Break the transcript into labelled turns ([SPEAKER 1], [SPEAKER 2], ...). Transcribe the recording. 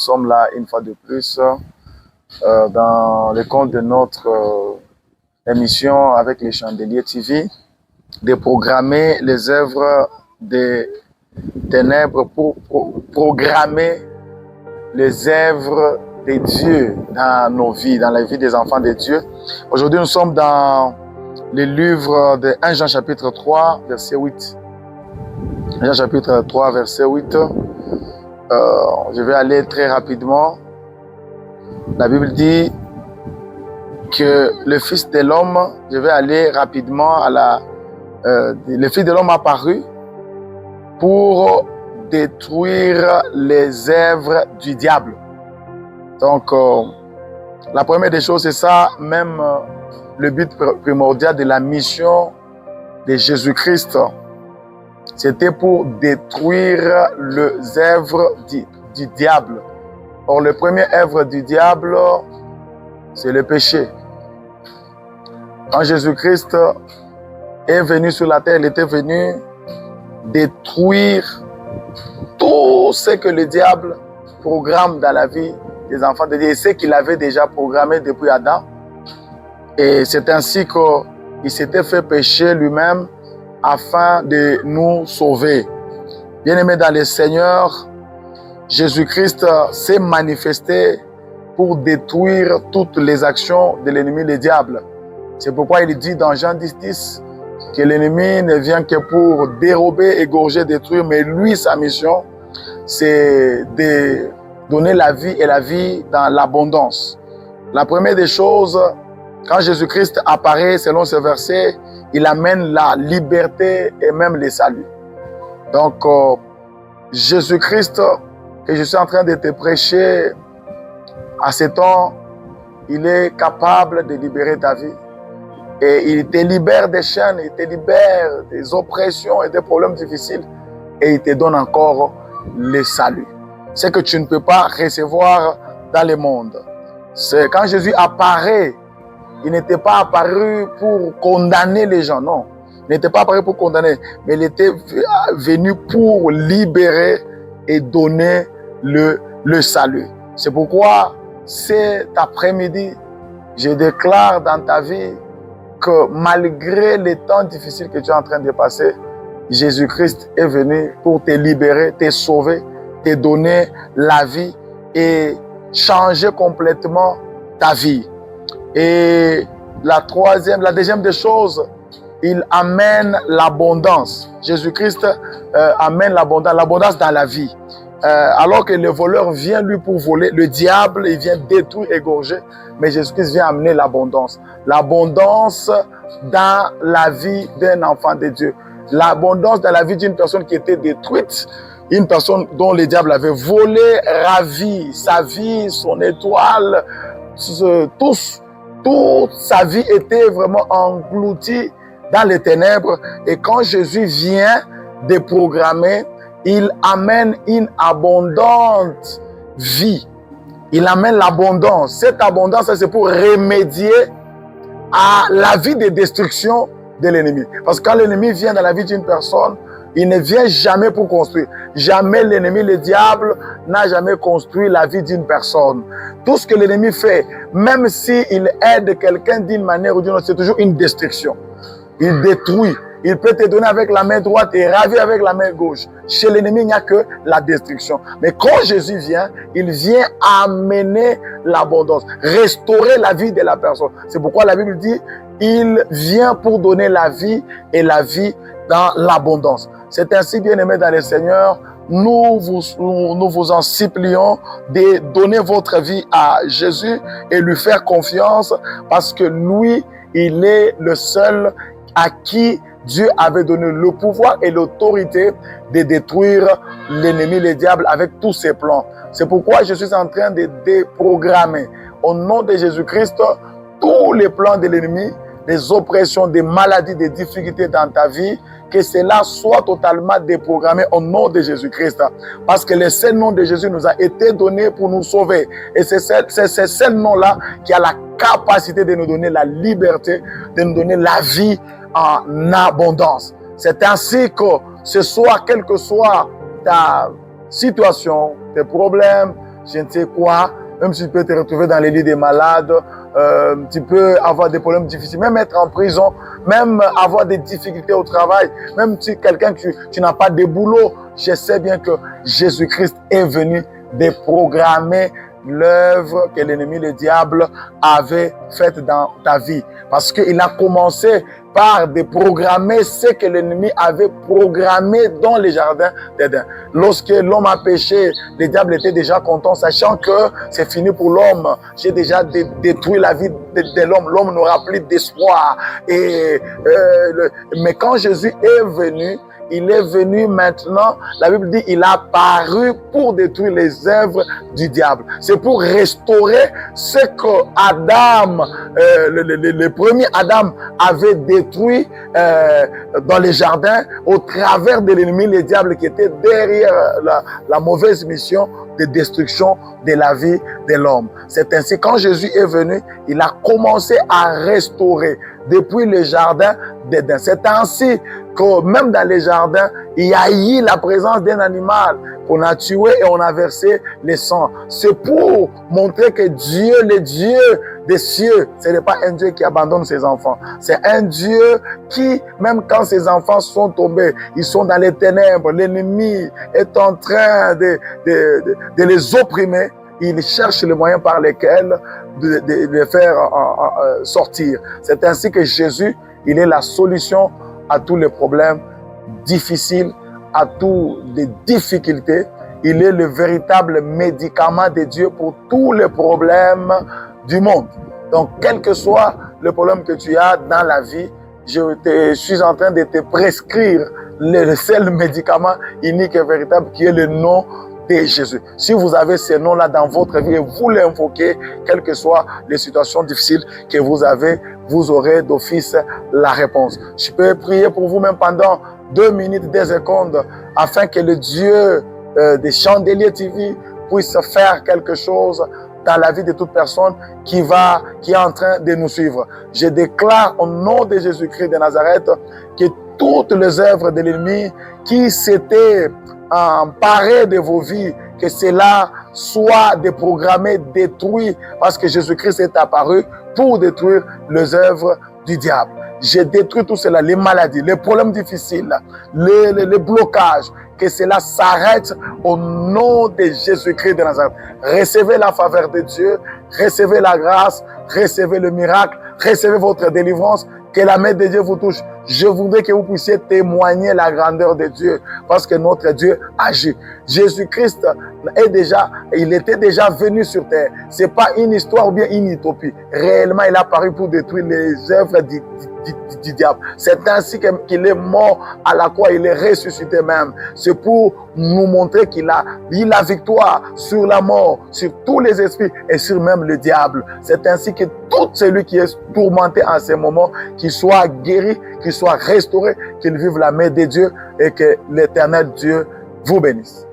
[SPEAKER 1] sommes là une fois de plus dans le compte de notre émission avec les Chandeliers TV, de programmer les œuvres des ténèbres pour programmer les œuvres de Dieu dans nos vies, dans la vie des enfants de Dieu. Aujourd'hui, nous sommes dans le livre de 1 Jean chapitre 3, verset 8. 1 Jean chapitre 3, verset 8. Je vais aller très rapidement. La Bible dit que le Fils de l'homme, je vais aller rapidement à le Fils de l'homme apparu pour détruire les œuvres du diable. Donc, la première des choses, c'est ça, même le but primordial de la mission de Jésus-Christ, c'était pour détruire les œuvres du diable. Or, le premier œuvre du diable, c'est le péché. Quand Jésus-Christ est venu sur la terre, il était venu détruire tout ce que le diable programme dans la vie des enfants de Dieu, et ce qu'il avait déjà programmé depuis Adam. Et c'est ainsi qu'il s'était fait pécher lui-même afin de nous sauver. Bien-aimés dans le Seigneur, Jésus-Christ s'est manifesté pour détruire toutes les actions de l'ennemi, le diable. C'est pourquoi il dit dans Jean 10, que l'ennemi ne vient que pour dérober, égorger, détruire, mais lui, sa mission, c'est de donner la vie et la vie dans l'abondance. La première des choses, quand Jésus-Christ apparaît, selon ce verset, il amène la liberté et même le salut. Donc, Jésus-Christ, que je suis en train de te prêcher à ce temps, il est capable de libérer ta vie. Et il te libère des chaînes, il te libère des oppressions et des problèmes difficiles. Et il te donne encore le salut. Ce que tu ne peux pas recevoir dans le monde. C'est quand Jésus apparaît, il n'était pas apparu pour condamner les gens, non. Il n'était pas apparu pour condamner, mais il était venu pour libérer et donner le salut. C'est pourquoi cet après-midi, je déclare dans ta vie que malgré les temps difficiles que tu es en train de passer, Jésus-Christ est venu pour te libérer, te sauver, te donner la vie et changer complètement ta vie. Et la deuxième des choses, il amène l'abondance. Jésus-Christ amène l'abondance dans la vie. Alors que le voleur vient lui pour voler, le diable, il vient détruire, égorger, mais Jésus-Christ vient amener l'abondance. L'abondance dans la vie d'un enfant de Dieu. L'abondance dans la vie d'une personne qui était détruite, une personne dont le diable avait volé, ravi sa vie, son étoile, toute sa vie était vraiment engloutie dans les ténèbres. Et quand Jésus vient déprogrammer, il amène une abondante vie. Il amène l'abondance. Cette abondance, c'est pour remédier à la vie de destruction de l'ennemi. Parce que quand l'ennemi vient dans la vie d'une personne, il ne vient jamais pour construire. Jamais l'ennemi, le diable, n'a jamais construit la vie d'une personne. Tout ce que l'ennemi fait, même s'il aide quelqu'un d'une manière ou d'une autre, c'est toujours une destruction. Il détruit. Il peut te donner avec la main droite et ravir avec la main gauche. Chez l'ennemi, il n'y a que la destruction. Mais quand Jésus vient, il vient amener l'abondance, restaurer la vie de la personne. C'est pourquoi la Bible dit, il vient pour donner la vie et la vie dans l'abondance. C'est ainsi, bien-aimés dans le Seigneur, nous vous en supplions de donner votre vie à Jésus et lui faire confiance parce que lui, il est le seul à qui Dieu avait donné le pouvoir et l'autorité de détruire l'ennemi, le diable, avec tous ses plans. C'est pourquoi je suis en train de déprogrammer, au nom de Jésus-Christ, tous les plans de l'ennemi, des oppressions, des maladies, des difficultés dans ta vie, que cela soit totalement déprogrammé au nom de Jésus-Christ. Parce que le seul nom de Jésus nous a été donné pour nous sauver. Et c'est ce seul nom-là qui a la capacité de nous donner la liberté, de nous donner la vie en abondance. C'est ainsi que ce soir, quelle que soit ta situation, tes problèmes, je ne sais quoi, même si tu peux te retrouver dans les lits des malades, tu peux avoir des problèmes difficiles, même être en prison, même avoir des difficultés au travail, même si quelqu'un que tu n'as pas de boulot, je sais bien que Jésus-Christ est venu déprogrammer l'œuvre que l'ennemi, le diable, avait faite dans ta vie. Parce qu'il a commencé par déprogrammer ce que l'ennemi avait programmé dans les jardins d'Éden. Lorsque l'homme a péché, le diable était déjà content, sachant que c'est fini pour l'homme. J'ai déjà détruit la vie de l'homme. L'homme n'aura plus d'espoir. Mais quand Jésus est venu, il est venu maintenant, la Bible dit, il a paru pour détruire les œuvres du diable. C'est pour restaurer ce que Adam, le premier Adam avait détruit dans les jardins au travers de l'ennemi, le diable qui était derrière la mauvaise mission de destruction de la vie de l'homme. C'est ainsi, quand Jésus est venu, il a commencé à restaurer depuis le jardin d'Éden. C'est ainsi que même dans les jardins, il y a eu la présence d'un animal qu'on a tué et on a versé le sang. C'est pour montrer que Dieu, le Dieu des cieux, ce n'est pas un Dieu qui abandonne ses enfants. C'est un Dieu qui, même quand ses enfants sont tombés, ils sont dans les ténèbres, l'ennemi est en train de les opprimer, il cherche les moyens par lesquels de les faire sortir. C'est ainsi que Jésus, il est la solution à tous les problèmes difficiles, à toutes les difficultés. Il est le véritable médicament de Dieu pour tous les problèmes du monde. Donc, quel que soit le problème que tu as dans la vie, je suis en train de te prescrire le seul médicament unique et véritable qui est le nom de Jésus. Si vous avez ce nom-là dans votre vie et vous l'invoquez, quelles que soient les situations difficiles que vous avez, vous aurez d'office la réponse. Je peux prier pour vous même pendant 2 minutes, 2 secondes, afin que le Dieu des Chandeliers TV puisse faire quelque chose dans la vie de toute personne qui est en train de nous suivre. Je déclare au nom de Jésus-Christ de Nazareth que toutes les œuvres de l'ennemi qui s'étaient emparées de vos vies, que cela soit déprogrammé, détruit, parce que Jésus-Christ est apparu pour détruire les œuvres du diable. J'ai détruit tout cela, les maladies, les problèmes difficiles, les blocages, que cela s'arrête au nom de Jésus-Christ de Nazareth. Recevez la faveur de Dieu, recevez la grâce, recevez le miracle, recevez votre délivrance, que la main de Dieu vous touche. Je voudrais que vous puissiez témoigner la grandeur de Dieu, parce que notre Dieu agit. Jésus-Christ il était déjà venu sur terre. C'est pas une histoire ou bien une utopie. Réellement, il a apparu pour détruire les œuvres du diable. C'est ainsi qu'il est mort à la croix, il est ressuscité même. C'est pour nous montrer qu'il a eu la victoire sur la mort, sur tous les esprits et sur même le diable. C'est ainsi que tout celui qui est tourmenté en ce moment, qu'il soit guéri, qu'il soit restauré, qu'il vive la main de Dieu et que l'Éternel Dieu vous bénisse.